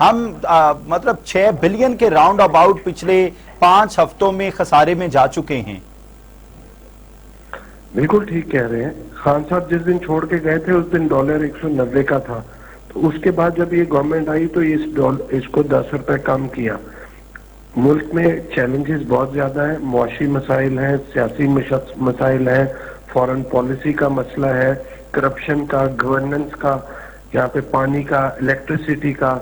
ہم مطلب 6 بلین کے راؤنڈ اباؤٹ پچھلے 5 ہفتوں میں خسارے میں جا چکے ہیں. بالکل ٹھیک کہہ رہے ہیں. خان صاحب جس دن چھوڑ کے گئے تھے اس دن ڈالر 190 کا تھا, تو اس کے بعد جب یہ گورنمنٹ آئی تو اس کو 10 روپے کم کیا. ملک میں چیلنجز بہت زیادہ ہیں, معاشی مسائل ہیں, سیاسی مسائل ہیں, فارن پالیسی کا مسئلہ ہے, کرپشن کا, گورننس کا, یہاں پہ پانی کا, الیکٹریسٹی کا,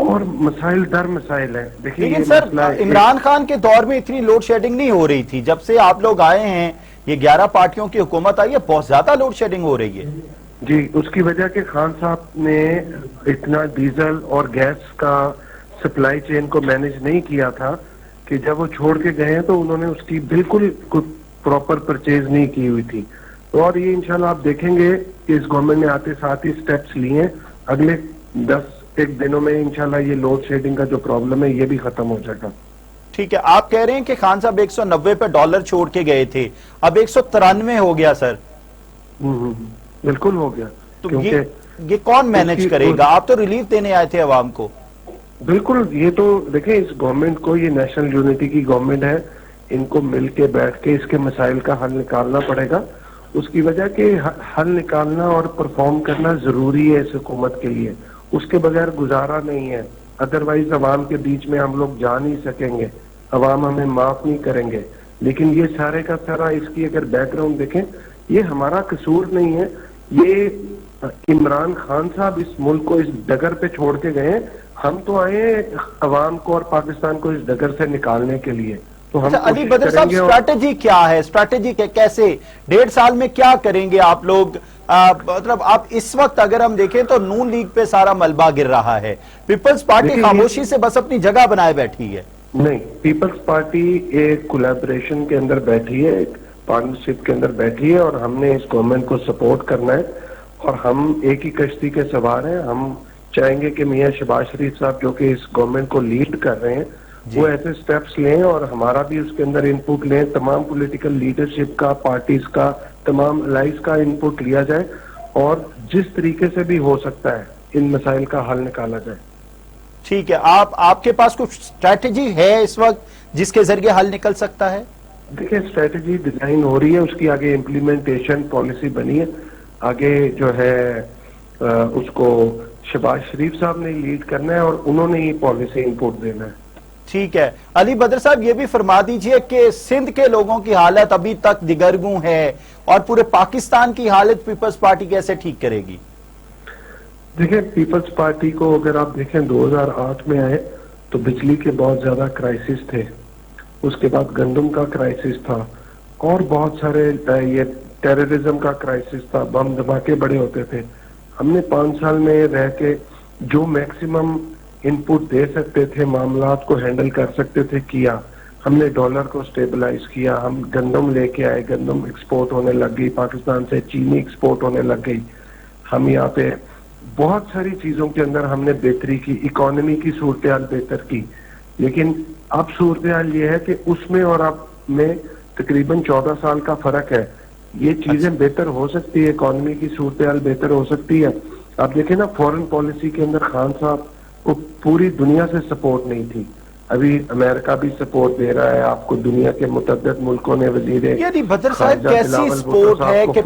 اور مسائل در مسائل ہیں. دیکھیے لیکن سر عمران خان کے دور میں اتنی لوڈ شیڈنگ نہیں ہو رہی تھی. جب سے آپ لوگ آئے ہیں, یہ 11 پارٹیوں کی حکومت آئی ہے, بہت زیادہ لوڈ شیڈنگ ہو رہی ہے. جی, اس کی وجہ کہ خان صاحب نے اتنا ڈیزل اور گیس کا سپلائی چین کو مینج نہیں کیا تھا کہ جب وہ چھوڑ کے گئے ہیں تو انہوں نے اس کی بالکل پراپر پرچیز نہیں کی ہوئی تھی. اور یہ انشاءاللہ آپ دیکھیں گے کہ اس گورنمنٹ نے آتے ساتھ ہی سٹیپس لیے ہیں. اگلے 10 دنوں میں انشاءاللہ یہ لوڈ شیڈنگ کا جو پرابلم ہے یہ بھی ختم ہو جائے گا. ٹھیک ہے, آپ کہہ رہے ہیں کہ خان صاحب 190 پہ ڈالر چھوڑ کے گئے تھے, اب 193 ہو گیا سر. بالکل ہو گیا. تو یہ کون مینج کرے گا؟ آپ تو ریلیف دینے آئے تھے عوام کو. بالکل, یہ تو دیکھیں اس گورنمنٹ کو, یہ نیشنل یونٹی کی گورنمنٹ ہے, ان کو مل کے بیٹھ کے اس کے مسائل کا حل نکالنا پڑے گا. اس کی وجہ کہ حل نکالنا اور پرفارم کرنا ضروری ہے اس حکومت کے لیے, اس کے بغیر گزارا نہیں ہے. ادروائز عوام کے بیچ میں ہم لوگ جا نہیں سکیں گے, عوام ہمیں معاف نہیں کریں گے. لیکن یہ سارے کا سارا اس کی اگر بیک گراؤنڈ دیکھیں, یہ ہمارا قصور نہیں ہے. یہ عمران خان صاحب اس ملک کو اس ڈگر پہ چھوڑ کے گئے. ہم تو آئے عوام کو اور پاکستان کو اس ڈگر سے نکالنے کے لیے. تو ہم علی بدر صاحب اسٹریٹجی کیا ہے؟ اسٹریٹجی کیسے 1.5 سال میں کیا کریں گے آپ لوگ؟ مطلب آپ اس وقت اگر ہم دیکھیں تو نون لیگ پہ سارا ملبہ گر رہا ہے, پیپلز پارٹی خاموشی سے بس اپنی جگہ بنائے بیٹھی ہے. نہیں, پیپلز پارٹی ایک کولیبریشن کے اندر بیٹھی ہے, ایک پارٹنرشپ کے اندر بیٹھی ہے, اور ہم نے اس گورنمنٹ کو سپورٹ کرنا ہے, اور ہم ایک ہی کشتی کے سوار ہیں. ہم چاہیں گے کہ میاں شہباز شریف صاحب جو کہ اس گورنمنٹ کو لیڈ کر رہے ہیں وہ ایسے سٹیپس لیں اور ہمارا بھی اس کے اندر انپوٹ لیں. تمام پولیٹیکل لیڈرشپ کا, پارٹیز کا, تمام الائز کا انپوٹ لیا جائے, اور جس طریقے سے بھی ہو سکتا ہے ان مسائل کا حل نکالا جائے. ٹھیک ہے, آپ کے پاس کچھ اسٹریٹجی ہے اس وقت جس کے ذریعے حل نکل سکتا ہے؟ دیکھیں اسٹریٹجی ڈیزائن ہو رہی ہے, اس کی آگے امپلیمنٹیشن پالیسی بنی ہے. آگے جو ہے اس کو شہباز شریف صاحب نے لیڈ کرنا ہے اور انہوں نے یہ پالیسی انپوٹ دینا ہے. ٹھیک ہے, علی بدر صاحب یہ بھی فرما دیجئے کہ سندھ کے لوگوں کی حالت ابھی تک دگرگوں ہے, اور پورے پاکستان کی حالت پیپلز پارٹی کیسے ٹھیک کرے گی؟ دیکھیں پیپلز پارٹی کو اگر آپ دیکھیں 2008 میں آئے تو بجلی کے بہت زیادہ کرائسس تھے, اس کے بعد گندم کا کرائسس تھا, اور بہت سارے یہ ٹیررزم کا کرائسس تھا, بم دھماکے بڑے ہوتے تھے. ہم نے 5 سال میں رہ کے جو میکسیمم انپوٹ دے سکتے تھے, معاملات کو ہینڈل کر سکتے تھے, کیا. ہم نے ڈالر کو سٹیبلائز کیا, ہم گندم لے کے آئے, گندم ایکسپورٹ ہونے لگ گئی پاکستان سے, چینی ایکسپورٹ ہونے لگ گئی. ہم یہاں پہ بہت ساری چیزوں کے اندر ہم نے بہتری کی, اکانومی کی صورتحال بہتر کی. لیکن اب صورتحال یہ ہے کہ اس میں اور اب میں تقریباً 14 سال کا فرق ہے. یہ چیزیں بہتر ہو سکتی ہے, اکانومی کی صورتحال بہتر ہو سکتی ہے. آپ دیکھیں نا فورن پالیسی کے اندر خان صاحب کو پوری دنیا سے سپورٹ نہیں تھی, ابھی امریکہ بھی سپورٹ دے رہا ہے آپ کو, دنیا کے متعدد ملکوں نے وزیر یعنی بدر صاحب کیسی سپورٹ ہے کہ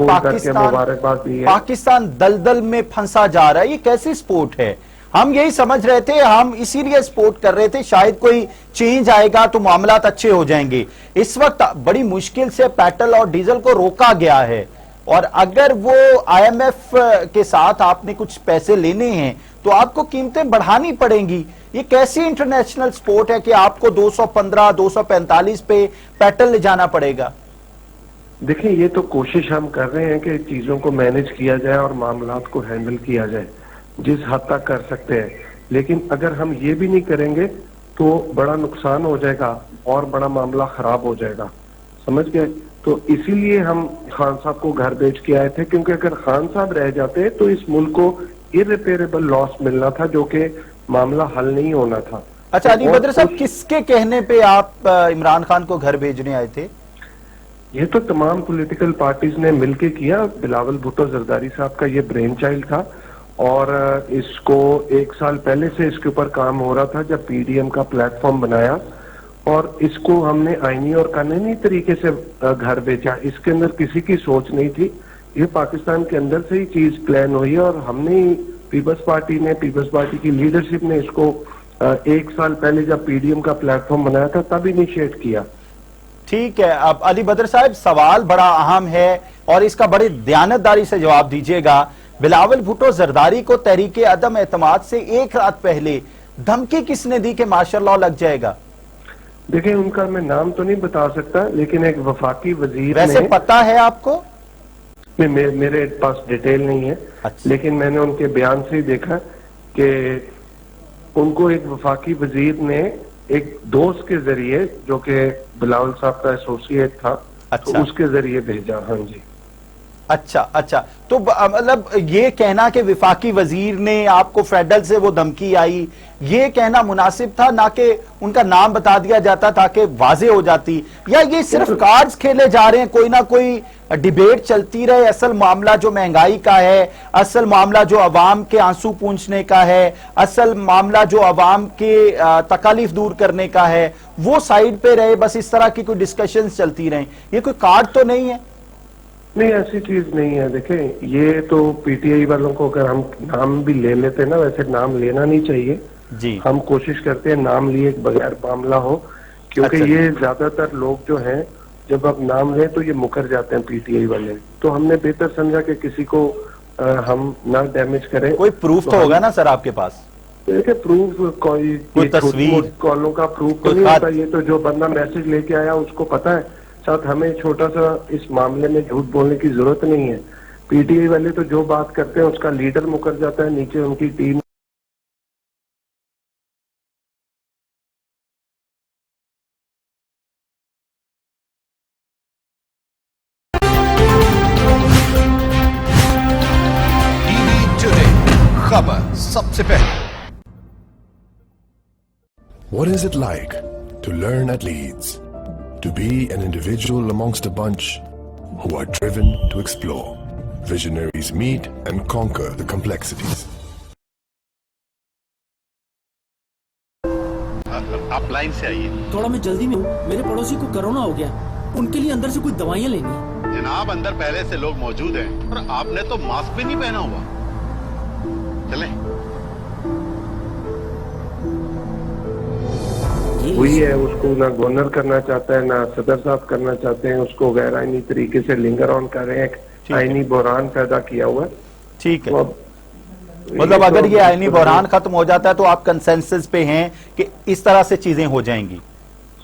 پاکستان دلدل میں پھنسا جا رہا ہے, یہ کیسی سپورٹ ہے؟ ہم یہی سمجھ رہے تھے, ہم اسی لیے سپورٹ کر رہے تھے شاید کوئی چینج آئے گا تو معاملات اچھے ہو جائیں گے. اس وقت بڑی مشکل سے پیٹرول اور ڈیزل کو روکا گیا ہے, اور اگر وہ آئی ایم ایف کے ساتھ آپ نے کچھ پیسے لینے ہیں تو آپ کو قیمتیں بڑھانی پڑیں گی. یہ کیسی انٹرنیشنل سپورٹ ہے کہ آپ کو 215 245 پہ پیٹرول لے جانا پڑے گا؟ دیکھیں یہ تو کوشش ہم کر رہے ہیں کہ چیزوں کو مینج کیا جائے اور معاملات کو ہینڈل کیا جائے جس حد تک کر سکتے ہیں. لیکن اگر ہم یہ بھی نہیں کریں گے تو بڑا نقصان ہو جائے گا اور بڑا معاملہ خراب ہو جائے گا, سمجھ گئے؟ تو اسی لیے ہم خان صاحب کو گھر بھیج کے آئے تھے, کیونکہ اگر خان صاحب رہ جاتے تو اس ملک کو irreparable لاس ملنا تھا, جو کہ معاملہ حل نہیں ہونا تھا. اچھا علی بدر صاحب, کس کے کہنے پہ آپ عمران خان کو گھر بھیجنے آئے تھے؟ یہ تو تمام پولیٹیکل پارٹیز نے مل کے کیا. بلاول بھٹو زرداری صاحب کا یہ برین چائلڈ تھا, اور اس کو 1 سال پہلے سے اس کے اوپر کام ہو رہا تھا جب پی ڈی ایم کا پلیٹ فارم بنایا، اور اس کو ہم نے آئینی اور قانونی طریقے سے گھر بیچا. اس کے اندر کسی کی سوچ نہیں تھی، یہ پاکستان کے اندر سے ہی چیز پلان ہوئی ہے، اور ہم نے پیپلز پارٹی کی لیڈرشپ نے اس کو 1 سال پہلے جب پی ڈی ایم کا پلیٹ فارم بنایا تھا تب انیشیٹ کیا. ٹھیک ہے. اب علی بدر صاحب سوال بڑا اہم ہے اور اس کا بڑی دیانتداری سے جواب دیجیے گا. بلاول بھٹو زرداری کو تحریک عدم اعتماد سے 1 رات پہلے دھمکی کس نے دی کہ مارشل لاء لگ جائے گا؟ دیکھیں ان کا میں نام تو نہیں بتا سکتا، لیکن ایک وفاقی وزیر نے، ویسے پتہ ہے آپ کو؟ میرے پاس ڈیٹیل نہیں ہے، لیکن میں نے ان کے بیان سے ہی دیکھا کہ ان کو ایک وفاقی وزیر نے ایک دوست کے ذریعے جو کہ بلاول صاحب کا ایسوسیٹ تھا، تو اس کے ذریعے بھیجا. ہاں جی. اچھا تو مطلب یہ کہنا کہ وفاقی وزیر نے آپ کو فیڈرل سے وہ دھمکی آئی، یہ کہنا مناسب تھا، نہ کہ ان کا نام بتا دیا جاتا تاکہ واضح ہو جاتی، یا یہ صرف کارڈز کھیلے جا رہے ہیں، کوئی نہ کوئی ڈیبیٹ چلتی رہے، اصل معاملہ جو مہنگائی کا ہے، اصل معاملہ جو عوام کے آنسو پونچھنے کا ہے، اصل معاملہ جو عوام کے تکالیف دور کرنے کا ہے، وہ سائیڈ پہ رہے، بس اس طرح کی کوئی ڈسکشنز چلتی رہیں؟ یہ کوئی کارڈ تو نہیں ہے؟ نہیں، ایسی چیز نہیں ہے. دیکھیں یہ تو پی ٹی آئی والوں کو اگر ہم نام بھی لے لیتے نا، ویسے نام لینا نہیں چاہیے جی. ہم کوشش کرتے ہیں نام لیے بغیر معاملہ ہو، کیونکہ یہ زیادہ تر لوگ جو ہیں جب آپ نام لیں تو یہ مکر جاتے ہیں پی ٹی آئی والے. تو ہم نے بہتر سمجھا کہ کسی کو ہم نہ ڈیمیج کریں. کوئی پروف تو ہوگا نا سر آپ کے پاس؟ دیکھیں پروف کوئی تصویر کالوں کا پروف تو نہیں ہوتا. یہ تو جو بندہ میسج لے کے آیا اس کو پتا ہے. ساتھ ہمیں چھوٹا سا اس معاملے میں جھوٹ بولنے کی ضرورت نہیں ہے. پی ٹی آئی والے تو جو بات کرتے ہیں اس کا لیڈر مکر جاتا ہے، نیچے ان کی ٹیم. خبر سب سے پہلے. What is it like to learn at Leeds? To be an individual amongst a bunch who are driven to explore. Visionaries meet and conquer the complexities. آپ لائن سے آئیے. تھوڑا میں جلدی میں ہوں، میرے پڑوسی کو کرونا ہو گیا، ان کے لیے اندر سے کوئی دوائیاں لینی ہیں. جناب اندر پہلے سے لوگ موجود ہیں اور آپ نے تو ماسک بھی نہیں پہنا ہوا. چلیں. وہی ہے، اس کو نہ گورنر کرنا چاہتا ہے نہ صدر صاحب کرنا چاہتے ہیں، اس کو غیر آئینی طریقے سے لنگر آن کر رہے ہیں، ایک آئینی بحران پیدا کیا ہوا ہے. ٹھیک ہے. مطلب اگر یہ آئینی بحران ختم ہو جاتا ہے تو آپ کنسنسس پہ ہیں کہ اس طرح سے چیزیں ہو جائیں گی؟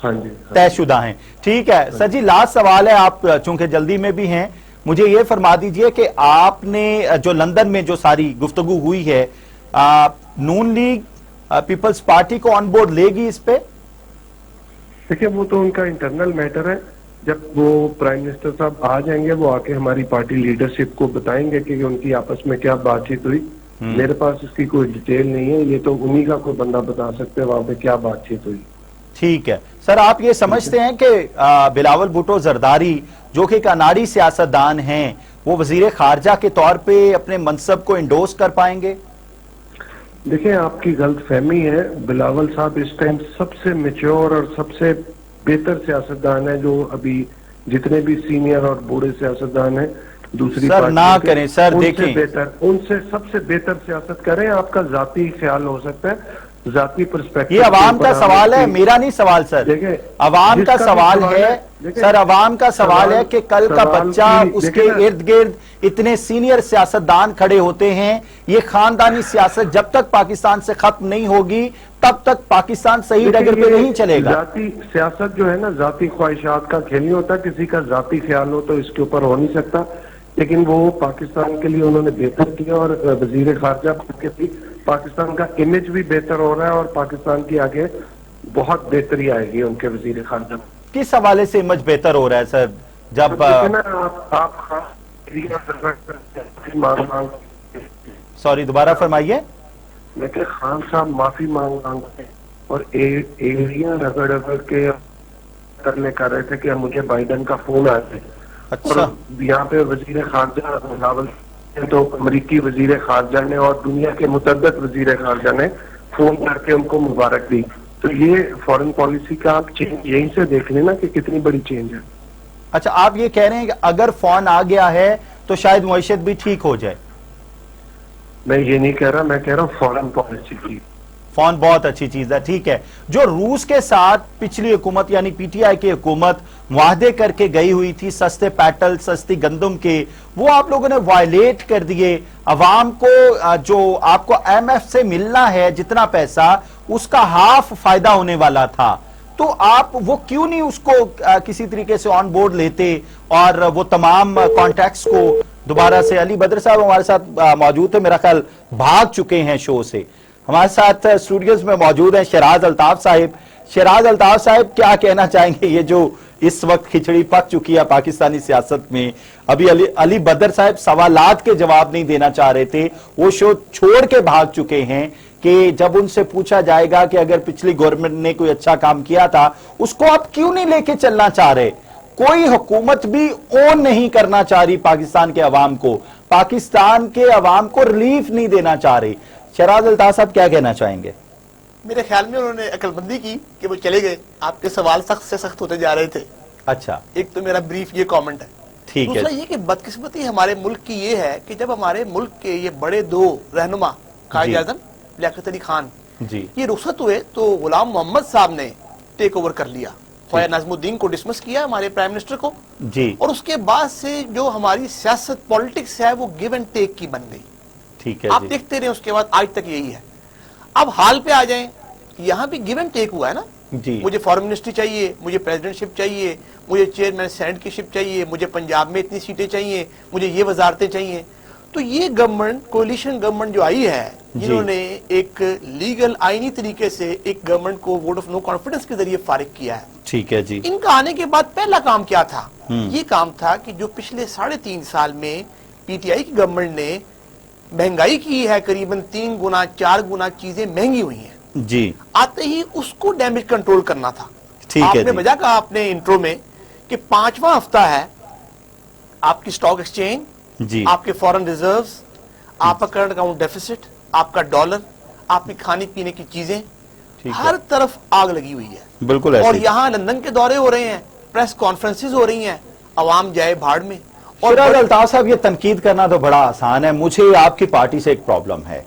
ہاں جی، طے شدہ ہیں. ٹھیک ہے سر جی، لاسٹ سوال ہے، آپ چونکہ جلدی میں بھی ہیں، مجھے یہ فرما دیجئے کہ آپ نے جو لندن میں جو ساری گفتگو ہوئی ہے، نون لیگ پیپلز پارٹی کو آن بورڈ لے گی اس پہ؟ دیکھیں وہ تو ان کا انٹرنل میٹر ہے. جب وہ پرائم منسٹر صاحب آ جائیں گے وہ آ کے ہماری پارٹی لیڈرشپ کو بتائیں گے کہ ان کی آپس میں کیا بات چیت ہوئی. میرے پاس اس کی کوئی ڈیٹیل نہیں ہے، یہ تو انہی کا کوئی بندہ بتا سکتے ہیں وہاں پہ کیا بات چیت ہوئی. ٹھیک ہے سر. آپ یہ سمجھتے ہیں کہ بلاول بھٹو زرداری جو کہ ایک اناڑی سیاستدان ہیں، وہ وزیر خارجہ کے طور پہ اپنے منصب کو انڈورس کر پائیں گے؟ دیکھیں آپ کی غلط فہمی ہے. بلاول صاحب اس ٹائم سب سے میچور اور سب سے بہتر سیاستدان ہے جو ابھی جتنے بھی سینئر اور بوڑھے سیاستدان ہیں دوسری سر نہ کریں سر، دیکھیں ان سے سب سے بہتر سیاست کریں. آپ کا ذاتی خیال ہو سکتا ہے، ذاتی پرسپیکٹو. یہ عوام کا سوال ہے، میرا نہیں سوال سر. عوام کا سوال ہے سر، عوام کا سوال ہے کہ کل کا بچہ اس کے ارد گرد اتنے سینئر سیاستدان کھڑے ہوتے ہیں. یہ خاندانی سیاست جب تک پاکستان سے ختم نہیں ہوگی تب تک پاکستان صحیح ڈگر پہ نہیں چلے گا. ذاتی سیاست جو ہے نا ذاتی خواہشات کا کھیل نہیں ہوتا. کسی کا ذاتی خیال ہو تو اس کے اوپر ہو نہیں سکتا، لیکن وہ پاکستان کے لیے انہوں نے بہتر کیا اور وزیر خارجہ کے بھی پاکستان کا امیج بھی بہتر ہو رہا ہے اور پاکستان کی آگے بہت بہتری آئے گی ان کے وزیر خارجہ. کس حوالے سے امیج بہتر ہو رہا ہے سر؟ جب سوری دوبارہ فرمائیے. میں کہ خان صاحب معافی مانگ اور ایریا رگڑ رگڑ کے کرنے کر رہے تھے کہ مجھے بائیڈن کا فون آیا ہے. اچھا. یہاں پہ وزیر خارجہ بلاول تو امریکی وزیر خارجہ نے اور دنیا کے متعدد وزیر خارجہ نے فون کر کے ان کو مبارک دی. تو یہ فارن پالیسی کا آپ چینج یہیں سے دیکھ لینا کہ کتنی بڑی چینج ہے. اچھا آپ یہ کہہ رہے ہیں کہ اگر فون آ گیا ہے تو شاید معیشت بھی ٹھیک ہو جائے؟ میں یہ نہیں کہہ رہا, میں کہہ رہا ہوں فارن پالیسی کی. فون بہت اچھی چیز ہے, ٹھیک ہے. جو روس کے ساتھ پچھلی حکومت یعنی پی ٹی آئی کی حکومت معاہدے کر کے گئی ہوئی تھی سستے پیٹل سستی گندم کے, وہ آپ لوگوں نے وائلیٹ کر دیے. عوام کو جو آپ کو ایم ایف سے ملنا ہے جتنا پیسہ, اس کا ہاف فائدہ ہونے والا تھا, تو آپ وہ کیوں نہیں اس کو کسی طریقے سے آن بورڈ لیتے اور وہ تمام کانٹیکٹس کو دوبارہ سے. علی بدر صاحب ہمارے ساتھ موجود تھے, میرا خیال بھاگ چکے ہیں شو سے. ہمارے ساتھ اسٹوڈیوز میں موجود ہیں شیراز الطاف صاحب. شیراز الطاف صاحب کیا کہنا چاہیں گے یہ جو اس وقت کھچڑی پک چکی ہے پاکستانی سیاست میں؟ ابھی علی بدر صاحب سوالات کے جواب نہیں دینا چاہ رہے تھے, وہ شو چھوڑ کے بھاگ چکے ہیں کہ جب ان سے پوچھا جائے گا کہ اگر پچھلی گورنمنٹ نے کوئی اچھا کام کیا تھا اس کو آپ کیوں نہیں لے کے چلنا چاہ رہے. کوئی حکومت بھی اون نہیں کرنا چاہ رہی پاکستان کے عوام کو, پاکستان کے عوام کو ریلیف نہیں دینا چاہ رہی. شیراز الطاف صاحب کیا کہنا چاہیں گے؟ میرے خیال میں انہوں نے عقل بندی کی کہ وہ چلے گئے, آپ کے سوال سخت سے سخت ہوتے جا رہے تھے. اچھا ایک تو میرا بریف یہ کامنٹ ہے. ٹھیک ہے. دوسرا یہ کہ بدقسمتی ہمارے ملک کی یہ ہے کہ جب ہمارے ملک کے یہ بڑے دو رہنما قائد اعظم لیاقت علی خان جی یہ رخصت ہوئے تو غلام محمد صاحب نے ٹیک اوور کر لیا, خواجہ نظم الدین کو ڈسمس کیا ہمارے پرائم منسٹر کو, جی, اور اس کے بعد سے جو ہماری سیاست پالیٹکس ہے وہ گیو اینڈ ٹیک کی بن گئی. ٹھیک ہے. آپ دیکھتے رہے اس کے بعد آج تک یہی ہے. اب حال پہ آ جائیں, یہاں بھی گیو اینڈ ٹیک ہوا ہے نا. جی, مجھے فارن منسٹری چاہیے, مجھے پریزیڈنٹ شپ چاہیے, مجھے چیئرمین سینٹ کی شپ چاہیے, مجھے پنجاب میں اتنی سیٹیں چاہیے, مجھے یہ وزارتیں چاہیے. تو یہ گورنمنٹ کولیشن گورنمنٹ جو آئی ہے, جنہوں نے ایک لیگل آئینی طریقے سے ایک گورنمنٹ کو ووٹ آف نو کانفیڈنس کے ذریعے فارغ کیا ہے. ٹھیک ہے جی. ان کا آنے کے بعد پہلا کام کیا تھا؟ یہ کام تھا کہ جو پچھلے 3.5 سال میں پی ٹی آئی کی گورنمنٹ نے مہنگائی کی ہے, قریباً 3 گنا 4 گنا چیزیں مہنگی ہوئی ہیں جی, آتے ہی اس کو ڈیمیج کنٹرول کرنا تھا. ٹھیک آپ ہے نے جی. وجہ کہا آپ نے انٹرو میں کہ 5واں ہفتہ ہے, آپ کی سٹاک ایکسچینج, جی, آپ کے فورن ریزروز, آپ کا کرنٹ اکاؤنٹ ڈیفیسٹ, آپ کا ڈالر, آپ کی کھانے پینے کی چیزیں, ہر طرف آگ لگی ہوئی ہے. بالکل اور ایسے. یہاں لندن کے دورے ہو رہے ہیں, پریس کانفرنسز ہو رہی ہیں, عوام جائے بھاڑ میں. اور شیراز الطاف صاحب یہ تنقید کرنا تو بڑا آسان ہے, مجھے آپ کی پارٹی سے ایک پرابلم ہے.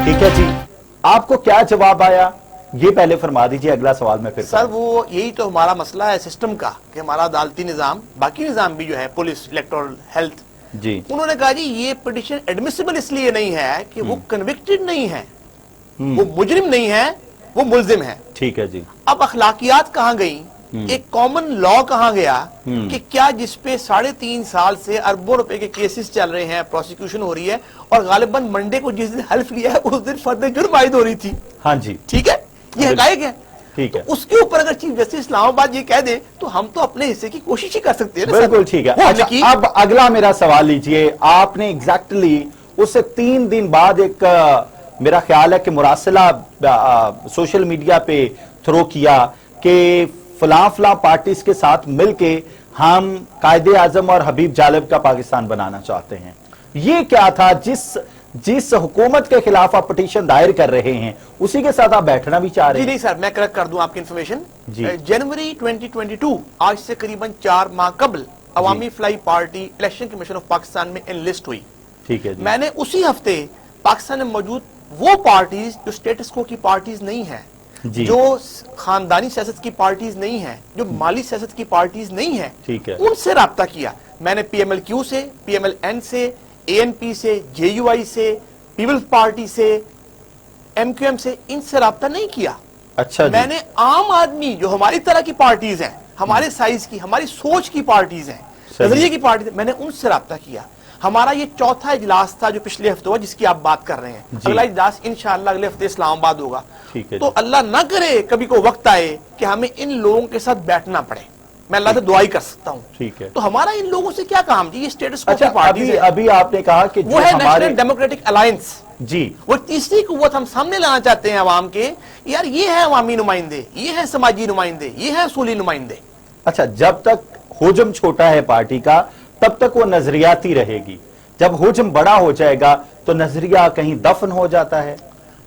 ٹھیک ہے جی, آپ کو کیا جواب آیا یہ پہلے فرما دیجئے, اگلا سوال میں پھر. سر وہ یہی تو ہمارا مسئلہ ہے سسٹم کا کہ ہمارا عدالتی نظام, باقی نظام بھی جو ہے, پولیس, الیکٹورل, ہیلتھ, جی, انہوں نے کہا جی یہ پٹیشن ایڈمیسیبل اس لیے نہیں ہے کہ وہ کنوکٹڈ نہیں ہے, وہ مجرم نہیں ہے, وہ ملزم ہے. ٹھیک ہے جی. اب اخلاقیات کہاں گئیں, ایک کامن لا کہاں گیا کہ کیا جس پہ 3.5 سال سے اربوں روپے کے کیسز چل رہے ہیں, پروسیکیوشن ہو رہی ہے, اور غالباً منڈے کو جس دن حلف لیا ہے اس دن فرد جرم عائد ہو رہی تھی. ہاں جی, ٹھیک ہے, یہ حقائق ہے. ٹھیک ہے. اس کے اوپر اگر چیف جسٹس اسلام آباد یہ کہہ دے تو ہم تو اپنے حصے کی کوشش ہی کر سکتے ہیں. بالکل ٹھیک ہے. اچھا اب اگلا میرا سوال لیجئے, آپ نے ایگزیکٹلی اس سے 3 دن بعد ایک میرا خیال ہے کہ مراسلہ سوشل میڈیا پہ تھرو کیا کہ فلاں پارٹیز کے ساتھ مل کے ہم قائد اعظم اور حبیب جالب کا پاکستان بنانا چاہتے ہیں. یہ کیا تھا جس حکومت کے خلاف آپ پٹیشن دائر کر رہے ہیں اسی کے ساتھ آپ بیٹھنا بھی چاہ رہے ہیں؟ جی نہیں سر, میں کریکٹ کر دوں آپ کی انفارمیشن. جی, جنوری 2022 آج سے قریباً 4 ماہ قبل عوامی fly party election commission of Pakistan میں انلسٹ ہوئی. ٹھیک ہے جی. میں نے اسی ہفتے پاکستان میں موجود وہ پارٹیز جو سٹیٹس کو کی پارٹیز نہیں ہیں, جو خاندانی سیاست کی پارٹیز نہیں ہیں, جو مالی سیاست کی پارٹیز نہیں ہیں, ٹھیک ہے, ان سے رابطہ کیا. میں نے پی ایم ایل کیو سے, پی ایم ایل این سے, اے این پی سے, جے یو آئی سے, پیپلز پارٹی سے, ایم کیو ایم سے, ان سے رابطہ نہیں کیا. اچھا, میں نے عام آدمی جو ہماری طرح کی پارٹیز ہیں, ہمارے سائز کی, ہماری سوچ کی پارٹیز ہیں, نظریے کی پارٹیز, میں نے ان سے رابطہ کیا. ہمارا یہ 4تھا اجلاس تھا جو پچھلے ہفتے ہوا جس کی آپ بات کر رہے ہیں. اگلا اجلاس انشاءاللہ اگلے ہفتے اسلام آباد ہوگا. تو اللہ نہ کرے کبھی کو وقت آئے کہ ہمیں ان لوگوں کے ساتھ بیٹھنا پڑے, میں اللہ سے دعا ہی کر سکتا ہوں. ٹھیک ہے. تو ہمارا ان لوگوں سے کیا کام جی, یہ اسٹیٹس کو ابھی آپ نے کہا کہ وہ ہے نیشنل ڈیموکریٹک الائنس, جی وہ تیسری قوت ہم سامنے لانا چاہتے ہیں عوام کے، یار یہ ہے عوامی نمائندے، یہ ہے سماجی نمائندے، یہ ہے اصولی نمائندے. اچھا، جب تک حجم چھوٹا ہے پارٹی کا تب تک وہ نظریاتی رہے گی، جب حجم بڑا ہو جائے گا تو نظریہ کہیں دفن ہو جاتا ہے.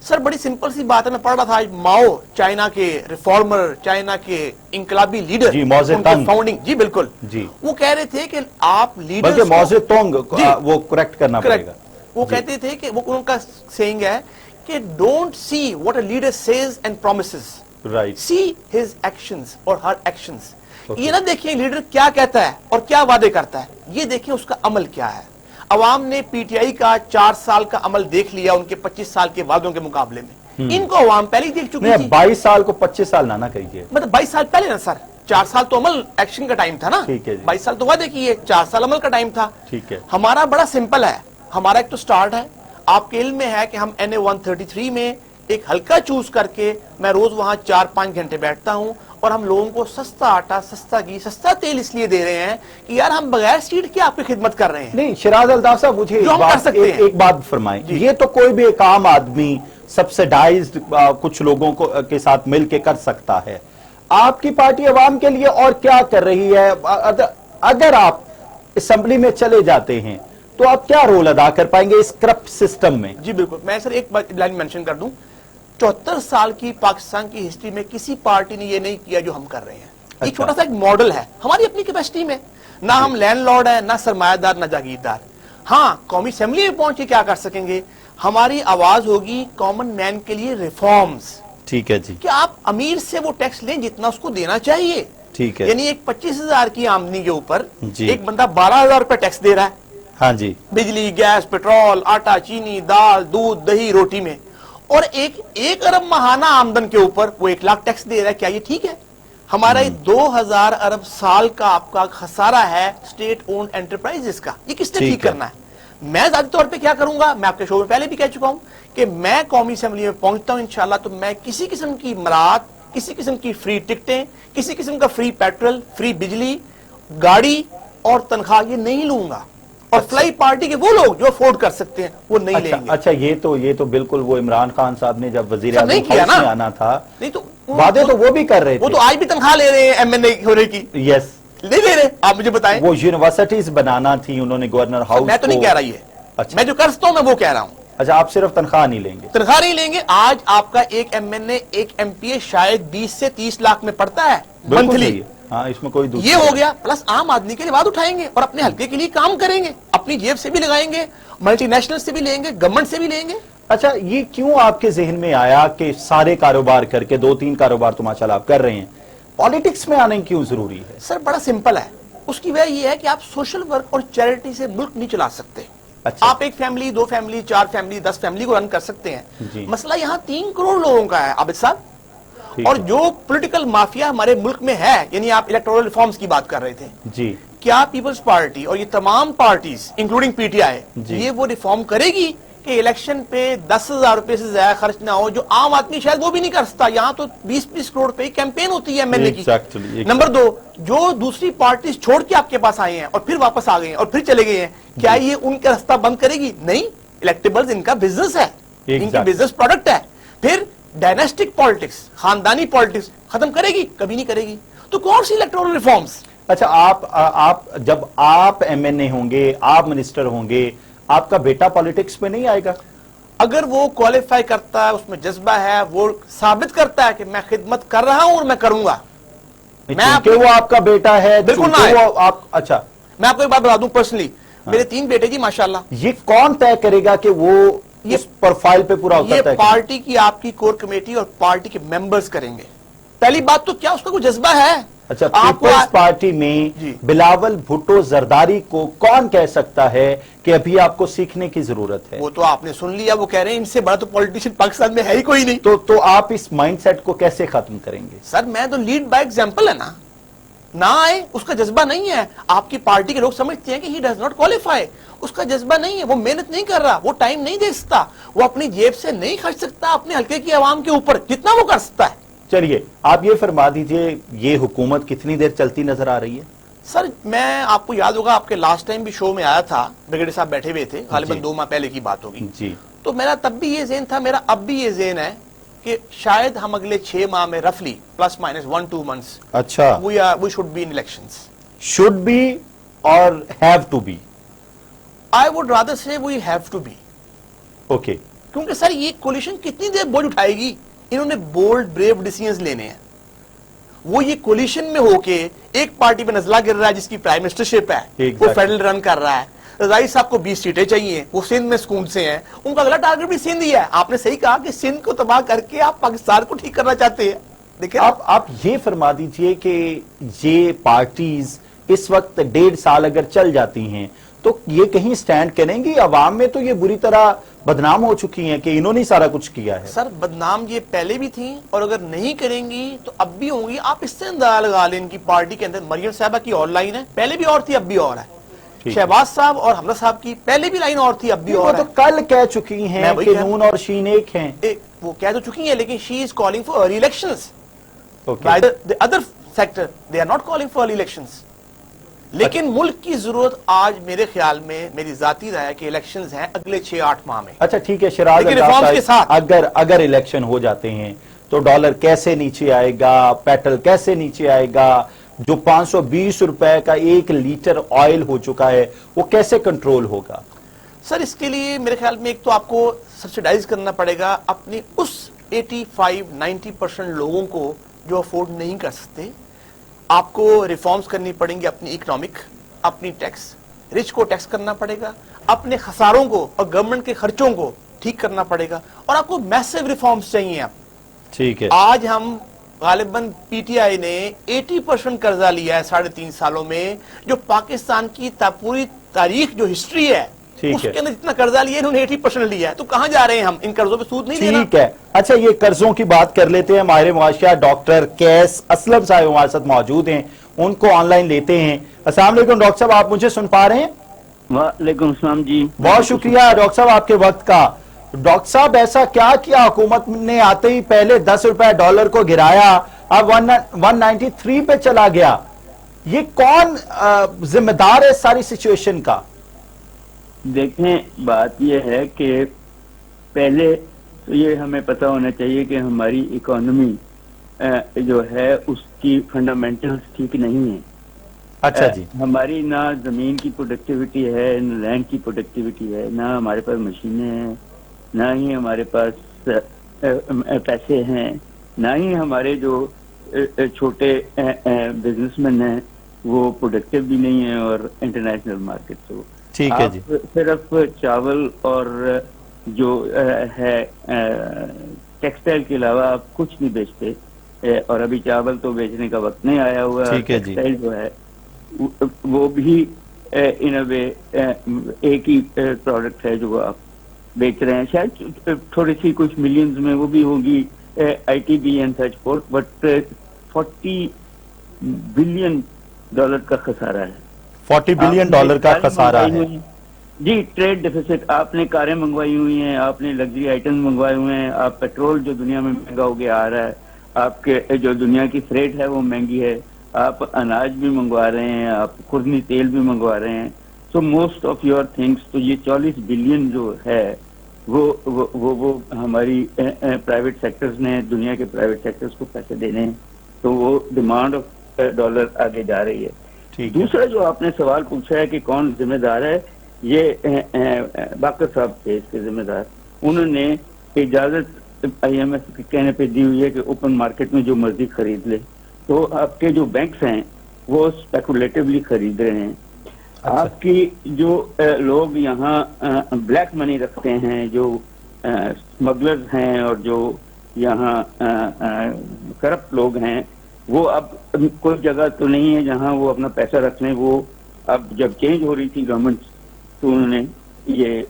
سر بڑی سمپل سی بات ہے، میں پڑھ رہا تھا آج ماؤ، چائنا کے ریفارمر، چائنا کے انقلابی لیڈر، جی، ماؤ زے ان کے تنگ. فاؤنڈنگ، جی بالکل، جی. وہ کہہ رہے تھے کہ آپ لیڈر، بلکہ موزے تونگ جی. وہ کریکٹ کرنا پڑے گا. وہ کہتے تھے کہ وہ ان کا سیئنگ ہے کہ don't see what a leader says and promises, right. See his actions اور ہر ایکشنز. یہ نہ دیکھیں لیڈر کیا کہتا ہے اور کیا وعدے کرتا ہے، یہ دیکھیں اس کا عمل کیا ہے. عوام نے پی ٹی آئی کا 4 سال کا عمل دیکھ لیا ان کے 25 سال کے وعدوں کے مقابلے میں. ان کو عوام پہلے ہی دیکھ چکی نہیں، تھی. 22 سال کو 25 سال نہ کہیے. مطلب 22 سال پہلے نا سر، 4 سال تو عمل ایکشن کا ٹائم تھا نا. ٹھیک ہے جی. 22 سال تو وعدے کیے، 4 سال عمل کا ٹائم تھا. ٹھیک ہے. ہمارا بڑا سمپل ہے، ہمارا ایک تو سٹارٹ ہے. آپ کے علم میں ہے کہ ہم NA 133 میں ایک حلقہ چوز کر کے میں روز وہاں 4-5 گھنٹے بیٹھتا ہوں اور ہم لوگوں کو سستا آٹا، سستا گھی، سستا تیل اس لیے دے رہے ہیں کہ یار ہم بغیر سیٹ کے آپ کی خدمت کر رہے ہیں. نہیں شیراز الطاف صاحب، مجھے جو ہم کر سکتے ہیں. ایک بات فرمائیں. یہ تو کوئی بھی ایک عام آدمی سبسیڈائزڈ کچھ لوگوں کے ساتھ مل کے کر سکتا ہے. آپ کی پارٹی عوام کے لیے اور کیا کر رہی ہے؟ اگر آپ اسمبلی میں چلے جاتے ہیں تو آپ کیا رول ادا کر پائیں گے اس کرپٹ سسٹم میں؟ جی بالکل. میں سر ایک لائن مینشن کر دوں، 74 سال کی پاکستان کی ہسٹری میں کسی پارٹی نے یہ نہیں کیا جو ہم کر رہے ہیں. یہ چھوٹا سا ایک ماڈل ہے ہماری اپنی کیپیسٹی میں. نہ ہم لینڈ لارڈ ہیں، نہ سرمایہ دار، نہ جاگیردار. ہاں قومی اسمبلی میں پہنچ کے کیا کر سکیں گے؟ ہماری آواز ہوگی کامن مین کے لیے ریفارمز. ٹھیک ہے جی. کہ آپ امیر سے وہ ٹیکس لیں جتنا اس کو دینا چاہیے. ٹھیک ہے. یعنی ایک 25,000 کی آمدنی کے اوپر جی. ایک بندہ 12,000 روپے ٹیکس دے رہا ہے. ہاں جی. بجلی، گیس، پیٹرول، آٹا، چینی، دال، دودھ، دہی، روٹی میں. اور ایک ارب ماہانہ آمدن کے اوپر وہ 1 لاکھ ٹیکس دے رہا ہے. کیا یہ ٹھیک ہے؟ ہمارا 2000 ارب سال کا آپ کا خسارہ ہے اسٹیٹ اونڈ انٹرپرائزز کا. یہ کس نے ٹھیک کرنا ہے؟ میں ذاتی طور پہ کیا کروں گا؟ میں آپ کے شو میں پہلے بھی کہہ چکا ہوں کہ میں قومی اسمبلی میں پہنچتا ہوں انشاءاللہ تو میں کسی قسم کی مراعات، کسی قسم کی فری ٹکٹیں، کسی قسم کا فری پیٹرول، فری بجلی، گاڑی اور تنخواہ یہ نہیں لوں گا. اور فلائی پارٹی کے وہ لوگ جو افورڈ کر سکتے ہیں وہ نہیں لیں گے. اچھا، یہ تو بالکل وہ عمران خان صاحب نے جب وزیر اعظم نہیں کیا ہاؤس میں نا. آنا تھا نہیں تو وعدے تو وہ بھی کر رہے وہ تھے. تو آج بھی تنخواہ لے رہے ہیں MNA ہونے کی. یس. نہیں لے رہے. آپ مجھے بتائیں. وہ یونیورسٹیز بنانا تھی انہوں نے گورنر ہاؤس. میں تو نہیں کہہ رہا یہ. اچھا. میں جو کر سکتا ہوں میں وہ کہہ رہا ہوں. اچھا، آپ صرف تنخواہ نہیں لیں گے؟ تنخواہ نہیں لیں گے. آج آپ کا ایک MNA، ایک MPA شاید 20 سے 30 لاکھ میں پڑتا ہے منتھلی. ہاں، اس میں کوئی دوسری یہ ہو گیا. پلس عام آدمی کے لیے بات اٹھائیں گے اور اپنے حلقے کے لیے کام کریں گے. اپنی جیب سے بھی لگائیں گے، ملٹی نیشنل سے بھی لیں گے، گورنمنٹ سے بھی لیں گے. اچھا، یہ کیوں آپ کے ذہن میں آیا کہ سارے کاروبار کر کے 2-3 کاروبار تو ماشاءاللہ آپ کر رہے ہیں، پالیٹکس میں آنے کیوں ضروری ہے؟ سر بڑا سمپل ہے. اس کی وجہ یہ ہے کہ آپ سوشل ورک اور چیریٹی سے ملک نہیں چلا سکتے. اچھا. آپ 1 فیملی، 2 فیملی، 4 فیملی، 10 فیملی کو رن کر سکتے ہیں. جی. مسئلہ یہاں 3 کروڑ لوگوں کا ہے عابد صاحب. ٹھیک اور ہے. جو پولیٹیکل مافیا ہمارے ملک میں ہے، یعنی آپ الیکٹورل ریفارمز کی بات کر رہے تھے. جی. کیا پیپلز پارٹی اور یہ تمام پارٹیز انکلوڈنگ PTI جی. یہ وہ ریفارم کرے گی کہ الیکشن پہ 10,000 روپے سے زیادہ خرچ نہ ہو، جو عام آدمی شاید وہ بھی نہیں کر سکتا. یہاں تو 20-20 کروڑ پہ کیمپین ہوتی ہے MNA کی. Exactly. نمبر 2، جو دوسری پارٹیز چھوڑ کے آپ کے پاس آئے ہیں اور پھر واپس آ گئے ہیں اور پھر چلے گئے ہیں، کیا یہ ان کا راستہ بند کرے گی؟ نہیں. الیکٹیبلز ان کا بزنس ہے، ان کی بزنس پروڈکٹ ہے. پھر ڈائناسٹک پالیٹکس، خاندانی پالیٹکس ختم کرے گی؟ کبھی نہیں کرے گی. تو کون سی الیکٹورل ریفارمز؟ اچھا، آپ جب آپ MNA ہوں گے، آپ منسٹر ہوں گے، آپ کا بیٹا پالیٹکس میں نہیں آئے گا؟ اگر وہ کوالیفائی کرتا ہے، اس میں جذبہ ہے، وہ ثابت کرتا ہے کہ میں خدمت کر رہا ہوں اور میں کروں گا. کہ وہ آپ کا بیٹا ہے، بالکل چونکہ وہ آپ. اچھا، میں آپ کو ایک بات بتا دوں پرسنلی، میرے 3 بیٹے جی ماشاءاللہ. یہ کون طے کرے گا کہ وہ اس پروفائل پہ پورا یہ اترتا ہے؟ پارٹی کی آپ کی کور کمیٹی اور پارٹی کے ممبرز کریں گے. پہلی بات تو کیا اس کا کوئی جذبہ ہے؟ اچھا، آپ کو پیپلز پارٹی میں جی. بلاول بھٹو زرداری کو کون کہہ سکتا ہے کہ ابھی آپ کو سیکھنے کی ضرورت ہے؟ وہ تو آپ نے سن لیا، وہ کہہ رہے ہیں ان سے بڑا تو پولیٹیشین پاکستان میں ہے ہی کوئی نہیں. تو آپ اس مائنڈ سیٹ کو کیسے ختم کریں گے؟ سر میں تو لیڈ بائی ایگزامپل ہے نا. نہ آئے، اس کا جذبہ نہیں ہے. آپ کی پارٹی کے لوگ سمجھتے ہیں کہ ہی ڈز ناٹ کوالیفائی. اس کا جذبہ نہیں ہے، وہ محنت نہیں کر رہا، وہ ٹائم نہیں دے سکتا، وہ اپنی جیب سے نہیں خرچ سکتا اپنے حلقے کی عوام کے اوپر جتنا وہ کر سکتا ہے. چلیے، آپ یہ فرما دیجئے، یہ حکومت کتنی دیر چلتی نظر آ رہی ہے؟ سر میں آپ کو یاد ہوگا آپ کے لاسٹ ٹائم بھی شو میں آیا تھا، بریگیڈیئر صاحب بیٹھے ہوئے تھے، غالباً جی. 2 ماہ پہلے کی بات ہوگی. جی. تو میرا تب بھی یہ ذہن تھا, میرا اب بھی یہ ذہن ہے کہ شاید ہم اگلے 6 ماہ میں رفلی پلس مائنس 1-2 months اچھا, we should be in elections. should be اور have to be. I would rather say we have to be. Okay. کیونکہ سر یہ کولیشن کتنی دیر بوجھ اٹھائے گی؟ انہوں نے بولڈ بریو ڈیسیژنز لینے ہیں. وہ یہ کولیشن میں ہو کے ایک پارٹی پہ نزلہ گر رہا ہے جس کی پرائم منسٹرشپ ہے, وہ فیڈرل رن کر رہا ہے. رضائی صاحب کو 20 سیٹیں چاہیے, وہ سندھ میں سکون سے ہیں, ان کا اگلا ٹارگٹ بھی سندھ ہی ہے. آپ نے صحیح کہا کہ سندھ کو تباہ کر کے آپ پاکستان کو ٹھیک کرنا چاہتے ہیں. دیکھیں آپ یہ فرما دیجئے کہ یہ پارٹیز اس وقت 1.5 سال اگر چل جاتی ہیں تو یہ کہیں سٹینڈ کریں گی؟ عوام میں تو یہ بری طرح بدنام ہو چکی ہیں کہ انہوں نے سارا کچھ کیا ہے. سر بدنام یہ پہلے بھی تھیں, اور اگر نہیں کریں گی تو اب بھی ہوں گی. آپ اس سے اندازہ لگا لیں ان کی پارٹی کے اندر مریم صاحبہ کی اور لائن ہے, پہلے بھی اور تھی اب بھی اور ہے. شہباز صاحب اور حمزہ صاحب کی پہلے بھی لائن اور تھی اب بھی اور ہے. تو کل کہہ چکی ہیں کہ نون اور شین ایک ہیں. وہ کہہ تو چکی ہیں, لیکن she is calling for early elections. The other sector they are not calling for early elections. لیکن ملک کی ضرورت آج میرے خیال میں, میری ذاتی رائے ہے کہ الیکشنز ہیں اگلے 6-8 ماہ میں. اچھا ٹھیک ہے شراز صاحب, اگر الیکشن ہو جاتے ہیں تو ڈالر کیسے نیچے آئے گا, پیٹرول کیسے نیچے آئے گا, جو 520 روپے کا 1 لیٹر آئل ہو چکا ہے وہ کیسے کنٹرول ہوگا؟ سر اس کے لیے میرے خیال میں ایک تو آپ کو سبسیڈائز کرنا پڑے گا اپنی اس 85-90% لوگوں کو جو افورڈ نہیں کر سکتے. آپ کو ریفارمز کرنی پڑیں گی اپنی اکنامک, اپنی ٹیکس, رچ کو ٹیکس کرنا پڑے گا, اپنے خساروں کو اور گورنمنٹ کے خرچوں کو ٹھیک کرنا پڑے گا, اور آپ کو میسیو ریفارمز چاہیے. آپ ٹھیک ہے, آج ہم غالباً پی ٹی آئی نے 80% قرضہ لیا ہے 3.5 سالوں میں, جو پاکستان کی پوری تاریخ جو ہسٹری ہے اس کے اندر جتنا قرضہ لیا انہوں نے 80% لیا ہے. تو کہاں جا رہے ہیں ہم؟ ان قرضوں پہ سود نہیں دینا. ٹھیک ہے. اچھا یہ قرضوں کی بات کر لیتے ہیں. ماہر معاشیات ڈاکٹر کیس اسلم صاحب ہمارے ساتھ موجود ہیں, ان کو آن لائن لیتے ہیں. السلام علیکم ڈاکٹر صاحب, آپ مجھے سن پا رہے ہیں؟ وعلیکم السلام جی. بہت شکریہ ڈاکٹر صاحب آپ کے وقت کا. ڈاکٹر صاحب ایسا کیا کیا حکومت نے آتے ہی پہلے 10 روپے ڈالر کو گرایا, اب 193 پہ چلا گیا؟ یہ کون ذمہ دار ہے ساری سچویشن کا؟ دیکھیں بات یہ ہے کہ پہلے تو یہ ہمیں پتہ ہونا چاہیے کہ ہماری اکانومی جو ہے اس کی فنڈامنٹلز ٹھیک نہیں ہیں. اچھا جی. ہماری نہ زمین کی پروڈکٹیوٹی ہے, نہ لینڈ کی پروڈکٹیوٹی ہے, نہ ہمارے پاس مشینیں ہیں, نہ ہی ہمارے پاس پیسے ہیں, نہ ہی ہمارے جو چھوٹے بزنس مین ہیں وہ پروڈکٹیو بھی نہیں ہیں اور انٹرنیشنل مارکیٹ سے. ٹھیک ہے جی. صرف چاول اور جو ہے ٹیکسٹائل کے علاوہ آپ کچھ نہیں بیچتے, اور ابھی چاول تو بیچنے کا وقت نہیں آیا ہوا. ٹیکسٹائل جو ہے وہ بھی ان اے وے ایک ہی پروڈکٹ ہے جو آپ بیچ رہے ہیں. شاید تھوڑی سی کچھ ملینز میں وہ بھی ہوگی I T B and such forth, but $40 billion کا خسارہ ہے. $40 بلین کا خسارہ ہے جی. ٹریڈ ڈیفیسٹ, آپ نے کاریں منگوائی ہوئی ہیں, آپ نے لگژری آئٹم منگوائے ہوئے ہیں, آپ پیٹرول جو دنیا میں مہنگا ہو گیا آ رہا ہے, آپ کے جو دنیا کی فریٹ ہے وہ مہنگی ہے, آپ اناج بھی منگوا رہے ہیں, آپ خوردنی تیل بھی منگوا رہے ہیں. So most of your things. تو یہ 40 بلین جو ہے وہ ہماری پرائیویٹ سیکٹرز نے, دنیا کے پرائیویٹ سیکٹرز کو پیسے دینے ہیں, تو وہ ڈیمانڈ آف ڈالر آگے جا رہی ہے. دوسرا جو آپ نے سوال پوچھا ہے کہ کون ذمہ دار ہے, یہ باقر صاحب تھے اس کے ذمہ دار. انہوں نے اجازت IMF کے کہنے پہ دی ہوئی ہے کہ اوپن مارکیٹ میں جو مرضی خرید لے. تو آپ کے جو بینکس ہیں وہ اسپیکولیٹولی خرید رہے ہیں. آپ کی جو لوگ یہاں بلیک منی رکھتے ہیں, جو اسمگلرز ہیں اور جو یہاں کرپٹ لوگ ہیں, وہ اب کوئی جگہ تو نہیں ہے جہاں وہ اپنا پیسہ رکھ لیں. وہ اب جب چینج ہو رہی تھی گورنمنٹ تو انہوں نے یہ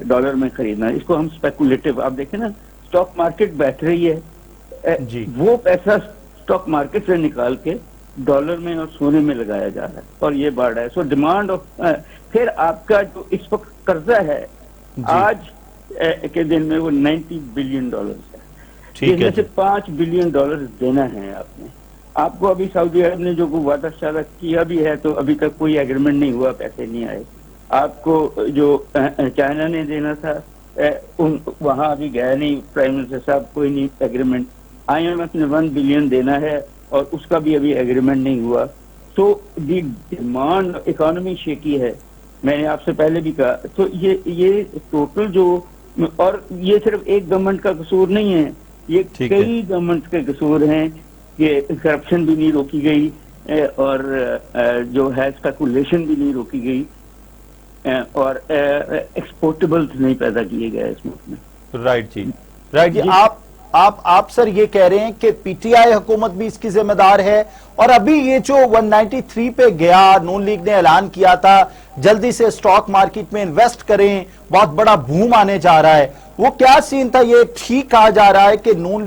ڈالر میں خریدنا, اس کو ہم اسپیکولیٹو. آپ دیکھیں نا اسٹاک مارکیٹ بیٹھ رہی ہے جی, وہ پیسہ اسٹاک مارکیٹ سے نکال کے ڈالر میں اور سونے میں لگایا جا رہا ہے اور یہ بڑھ رہا ہے. سو ڈیمانڈ آف پھر آپ کا جو اس وقت قرضہ ہے آج کے دن میں وہ $90 بلین ہے, جس میں سے $5 بلین دینا ہے آپ نے. آپ کو ابھی سعودی عرب نے جو وعدہ شادہ کیا بھی ہے تو ابھی تک کوئی ایگریمنٹ نہیں ہوا, پیسے نہیں آئے. آپ کو جو چائنا نے دینا تھا وہاں ابھی گیا نہیں پرائم منسٹر صاحب, کوئی نہیں ایگریمنٹ. IMF نے 1 بلین دینا ہے اور اس کا بھی ابھی ایگریمنٹ نہیں ہوا. تو دی ڈیمانڈ اکانومی شیکی ہے, میں نے آپ سے پہلے بھی کہا. تو یہ ٹوٹل جو, اور یہ صرف ایک گورنمنٹ کا قصور نہیں ہے, یہ کئی گورنمنٹ کے قصور ہیں کہ کرپشن بھی نہیں روکی گئی اور جو ہے اسپیکولیشن بھی نہیں روکی گئی اور ایکسپورٹیبلز نہیں پیدا کیے گئے اس ملک میں. رائٹ جی, رائٹ جی. آپ سر یہ کہہ رہے ہیں کہ پی ٹی آئی حکومت بھی اس کی ذمہ دار ہے, اور ابھی یہ جو 193 پہ گیا, نون لیگ نے اعلان کیا تھا جلدی سے اسٹاک مارکیٹ میں انویسٹ کریں, بہت بڑا بوم آنے جا رہا ہے, وہ کیا سین تھا؟ یہ ٹھیک کہا جا رہا ہے کہ نون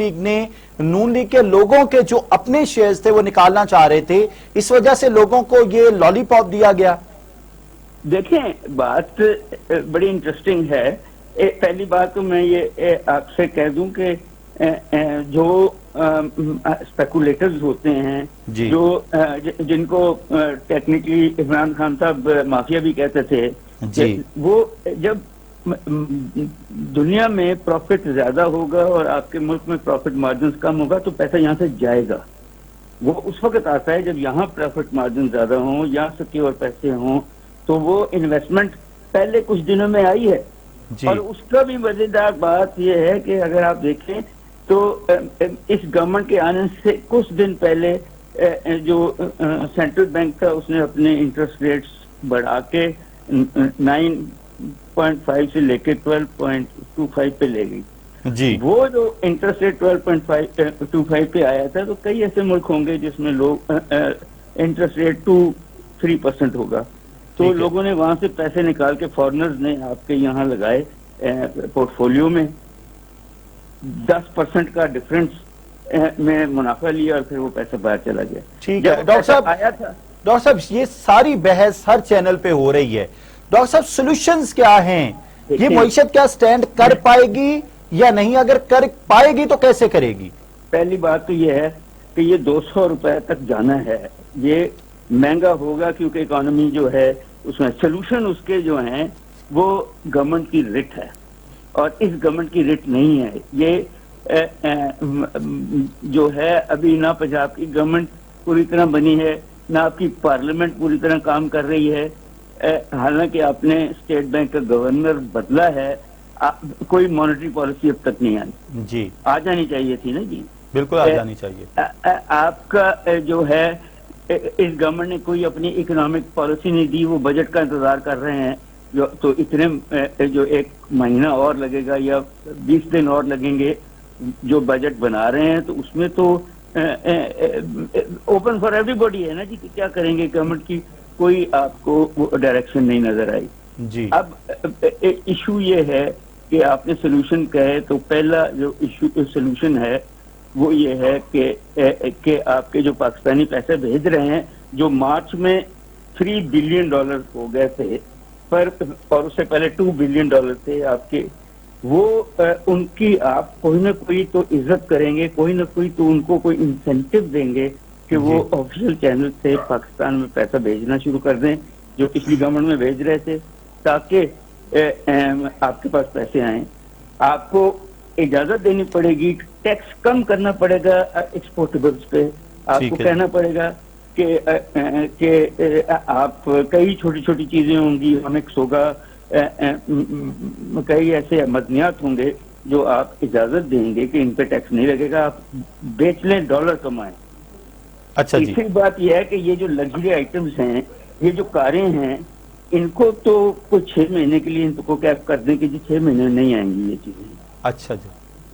لیگ کے لوگوں کے جو اپنے شیئرز تھے وہ نکالنا چاہ رہے تھے, اس وجہ سے لوگوں کو یہ لالی پاپ دیا گیا. دیکھیں بات بڑی انٹرسٹنگ ہے. پہلی بات تو میں یہ آپ سے کہہ دوں کہ جو اسپیکولیٹرز ہوتے ہیں, جو جن کو ٹیکنیکلی عمران خان صاحب مافیا بھی کہتے تھے, وہ جب دنیا میں پروفٹ زیادہ ہوگا اور آپ کے ملک میں پروفٹ مارجنز کم ہوگا تو پیسہ یہاں سے جائے گا. وہ اس وقت آتا ہے جب یہاں پروفٹ مارجن زیادہ ہوں, یہاں سکیور پیسے ہوں, تو وہ انویسٹمنٹ پہلے کچھ دنوں میں آئی ہے. اور اس کا بھی مزیدار بات یہ ہے کہ اگر آپ دیکھیں تو اس گورنمنٹ کے آنے سے کچھ دن پہلے جو سینٹرل بینک تھا اس نے اپنے انٹرسٹ ریٹس بڑھا کے 9.5 سے لے کے 12.25 پہ لے گئی. وہ جو انٹرسٹ ریٹ 12.25 پہ آیا تھا, تو کئی ایسے ملک ہوں گے جس میں لوگ انٹرسٹ ریٹ 2-3% ہوگا, تو لوگوں نے وہاں سے پیسے نکال کے فارنرز نے آپ کے یہاں لگائے پورٹ فولیو میں, 10% کا ڈفرنس میں منافع لیا اور پھر وہ پیسہ باہر چلا گیا. ٹھیک ہے ڈاکٹر صاحب, یہ ساری بحث ہر چینل پہ ہو رہی ہے. ڈاکٹر صاحب سولوشنز کیا ہیں؟ یہ معیشت کیا سٹینڈ کر پائے گی یا نہیں؟ اگر کر پائے گی تو کیسے کرے گی؟ پہلی بات تو یہ ہے کہ یہ 200 روپے تک جانا ہے. یہ مہنگا ہوگا کیونکہ اکانومی جو ہے اس میں سولوشن اس کے جو ہیں وہ گورنمنٹ کی رٹ ہے, اور اس گورنمنٹ کی رٹ نہیں ہے. یہ جو ہے ابھی نہ پنجاب کی گورنمنٹ پوری طرح بنی ہے, نہ آپ کی پارلیمنٹ پوری طرح کام کر رہی ہے. حالانکہ آپ نے اسٹیٹ بینک کا گورنر بدلا ہے, کوئی مانیٹری پالیسی اب تک نہیں آئی. جی آ جانی چاہیے تھی نا. جی بالکل آ جانی چاہیے. آپ کا جو ہے اس گورنمنٹ نے کوئی اپنی اکنامک پالیسی نہیں دی, وہ بجٹ کا انتظار کر رہے ہیں. تو اتنے جو 1 مہینہ اور لگے گا یا 20 دن اور لگیں گے جو بجٹ بنا رہے ہیں, تو اس میں تو اوپن فار ایوری باڈی ہے نا جی, کیا کریں گے گورنمنٹ کی کوئی آپ کو ڈائریکشن نہیں نظر آئی. جی اب ایشو یہ ہے کہ آپ نے سولوشن کہے تو پہلا جو سولوشن ہے وہ یہ ہے کہ آپ کے جو پاکستانی پیسے بھیج رہے ہیں, جو مارچ میں $3 بلین ہو گئے تھے پر, اور اس سے پہلے $2 بلین تھے آپ کے, وہ ان کی آپ کوئی نہ کوئی تو عزت کریں گے, کوئی نہ کوئی تو ان کو کوئی انسینٹیو دیں گے کہ وہ آفیشیل چینل سے پاکستان میں پیسہ بھیجنا شروع کر دیں جو پچھلی گورنمنٹ میں بھیج رہے تھے, تاکہ آپ کے پاس پیسے آئیں. آپ کو اجازت دینی پڑے گی, ٹیکس کم کرنا پڑے گا ایکسپورٹیبلز پہ, آپ کو کہنا پڑے گا کہ آپ کئی چھوٹی چھوٹی چیزیں ہوں گی, ہمکس ہوگا, کئی ایسے مدنیات ہوں گے جو آپ اجازت دیں گے کہ ان پہ ٹیکس نہیں لگے گا, آپ بیچ لیں, ڈالر کمائیں. اچھا جی. تیسری بات یہ ہے کہ یہ جو لگژری آئٹمس ہیں, یہ جو کاریں ہیں, ان کو تو کوئی 6 مہینے کے لیے ان کو کیپ کر دیں کہ جی 6 مہینے نہیں آئیں گی یہ چیزیں. اچھا جی.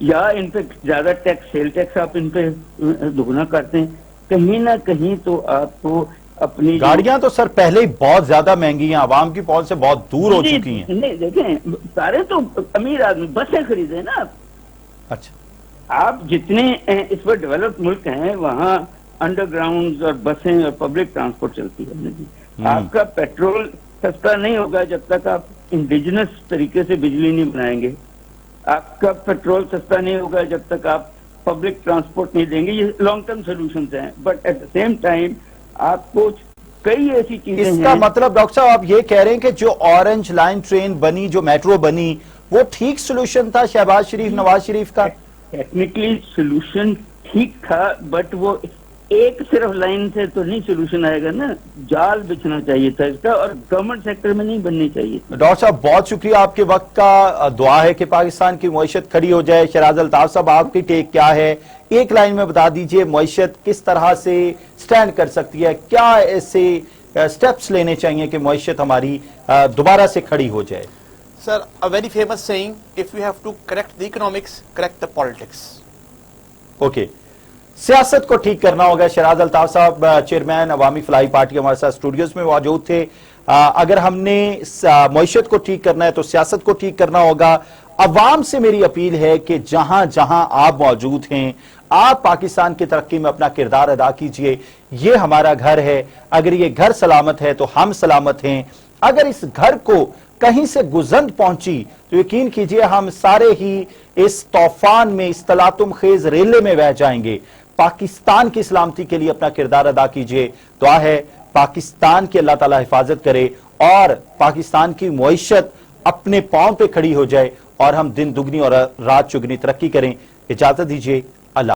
یا ان پہ زیادہ ٹیکس, سیل ٹیکس آپ ان پہ دگنا کرتے ہیں. کہیں نہ کہیں تو آپ کو اپنی گاڑیاں تو سر پہلے ہی بہت زیادہ مہنگی ہیں, عوام کی پہنچ سے بہت دور ہو چکی ہیں. نہیں دیکھیں, سارے تو امیر آدمی بسیں خریدیں نا آپ. اچھا, آپ جتنے اس پر ڈیولپ ملک ہیں وہاں انڈر گراؤنڈ اور بسیں اور پبلک ٹرانسپورٹ چلتی ہے. آپ کا پیٹرول سستا نہیں ہوگا جب تک آپ انڈیجنس طریقے سے بجلی نہیں بنائیں گے. آپ کا پیٹرول سستا نہیں ہوگا جب تک آپ پبلک ٹرانسپورٹ نہیں دیں گے. یہ لانگ ٹرم سولوشنز ہیں, but at the same time آپ کو کئی ایسی چیزیں ہیں. اس کا مطلب ڈاکٹر صاحب آپ یہ کہہ رہے ہیں کہ جو اورنج لائن ٹرین بنی, جو میٹرو بنی, وہ ٹھیک سولوشن تھا شہباز شریف نواز شریف کا؟ ٹیکنیکلی سولوشن ٹھیک تھا، بٹ وہ ایک صرف لائن سے تو نہیں سولوشن آئے گا نا، جال بچھنا چاہیے تھا اس کا، اور گورنمنٹ سیکٹر میں نہیں بننی چاہیے. ڈاکٹر صاحب بہت شکریہ آپ کے وقت کا. دعا ہے کہ پاکستان کی معیشت کھڑی ہو جائے. شیراز الطاف صاحب آپ کی ٹیک کیا ہے؟ ایک لائن میں بتا دیجئے معیشت کس طرح سے سٹینڈ کر سکتی ہے، کیا ایسے سٹیپس لینے چاہیے کہ معیشت ہماری دوبارہ سے کھڑی ہو جائے؟ Sir, a very famous saying, if you have to correct the economics, correct the politics. Okay, سیاست کو ٹھیک کرنا ہوگا. شیراز الطاف صاحب چیئرمین عوامی فلاحی پارٹی ہمارے ساتھ اسٹوڈیوز میں موجود تھے. اگر ہم نے معیشت کو ٹھیک کرنا ہے تو سیاست کو ٹھیک کرنا ہوگا. عوام سے میری اپیل ہے کہ جہاں جہاں آپ موجود ہیں آپ پاکستان کی ترقی میں اپنا کردار ادا کیجئے. یہ ہمارا گھر ہے، اگر یہ گھر سلامت ہے تو ہم سلامت ہیں. اگر اس گھر کو کہیں سے گزند پہنچی تو یقین کیجئے ہم سارے ہی اس طوفان میں، اس تلاطم خیز ریلے میں بہہ جائیں گے. پاکستان کی سلامتی کے لیے اپنا کردار ادا کیجئے. دعا ہے پاکستان کی اللہ تعالی حفاظت کرے اور پاکستان کی معیشت اپنے پاؤں پہ کھڑی ہو جائے اور ہم دن دگنی اور رات چگنی ترقی کریں. اجازت دیجئے.